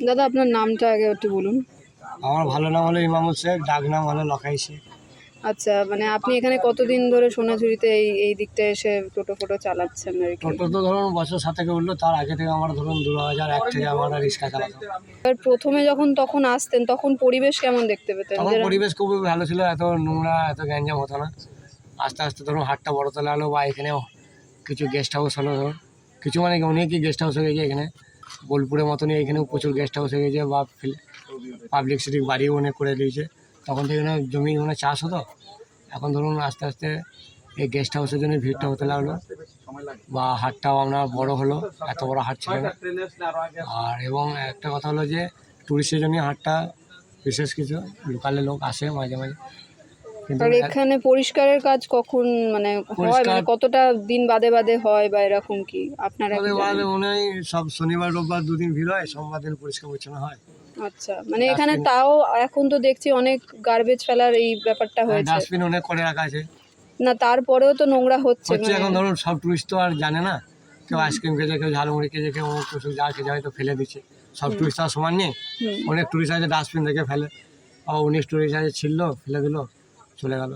দাদা আপনার নামটা আগে একটু বলুন। আমার ভালো নাম হলো ইমামুল শেখ, ডাক নাম হলো লখাই শেখ। আচ্ছা, মানে আপনি এখানে কতদিন ধরে সোনাঝুরিতে এই দিকটা এসে টোটো ফোটো চালাচ্ছেন আর কি? টোটো তো ধরুন বছর 7 উঠলো, তার আগে থেকে আমার ধরুন 2001 থেকে আমরা রিক্সা চালাতাম। এবার প্রথমে তখন আসতেন তখন পরিবেশ কেমন দেখতে পেতেন? তখন পরিবেশ খুবই ভালো ছিল, এত নোংরা এত গ্যাঞ্জাম হতো না। আস্তে আস্তে ধরুন হাটটা বড় তলা হলো, বা এখানেও কিছু গেস্ট হাউস হলো, ধরুন কিছু মানে অনেকই গেস্ট হাউস হয়ে গেছে এখানে। বোলপুরের মতনই এখানেও প্রচুর গেস্ট হাউস হয়ে গেছে, বা পাবলিক সিটি বাড়িও অনেক করে দিয়েছে। তখন থেকে না জমি মানে চাষ হতো, এখন ধরুন আস্তে আস্তে এই গেস্ট হাউসের জন্য ভিড়টা হতে লাগলো, বা হাটটাও আপনার বড় হলো, এত বড় হাট ছিল না। আর এবং একটা কথা হলো যে টুরিস্টের জন্য হাটটা বিশেষ কিছু লোকালের লোক আসে মাঝে মাঝে, কিন্তু আর এখানে পরিষ্কারের কাজ কখন মানে হয়, মানে কতটা দিন বাদে বাদে হয় বা এরকম কি আপনারা কি জানেন? মনে হয় সব শনিবার রোববার দুদিন ভিড় হয়, সোমবার দিন পরিষ্কার পরিচ্ছন্ন হয়। আচ্ছা, মানে এখানে তাও এখন তো দেখছি অনেক গার্বেজ ফেলার এই ব্যাপারটা হয়েছে ডাস্টবিন অনেক করে রাখা আছে। না, তারপরেও তো নোংরা হচ্ছে এখন ধরুন সব টুরিস্ট তো আর জানে না, কেউ আইসক্রিম খেয়েছে, কেউ ঝালমুড়ি খেয়েছে, কেউ অমুক কিছু যা খেয়েছে হয়তো ফেলে দিচ্ছে। সব টুরিস্ট আর সমান নেই, অনেক টুরিস্ট আছে ডাস্টবিন থেকে ফেলে, আবার অনেক টুরিস্ট আছে ছিল ফেলে দিল চলে গেল।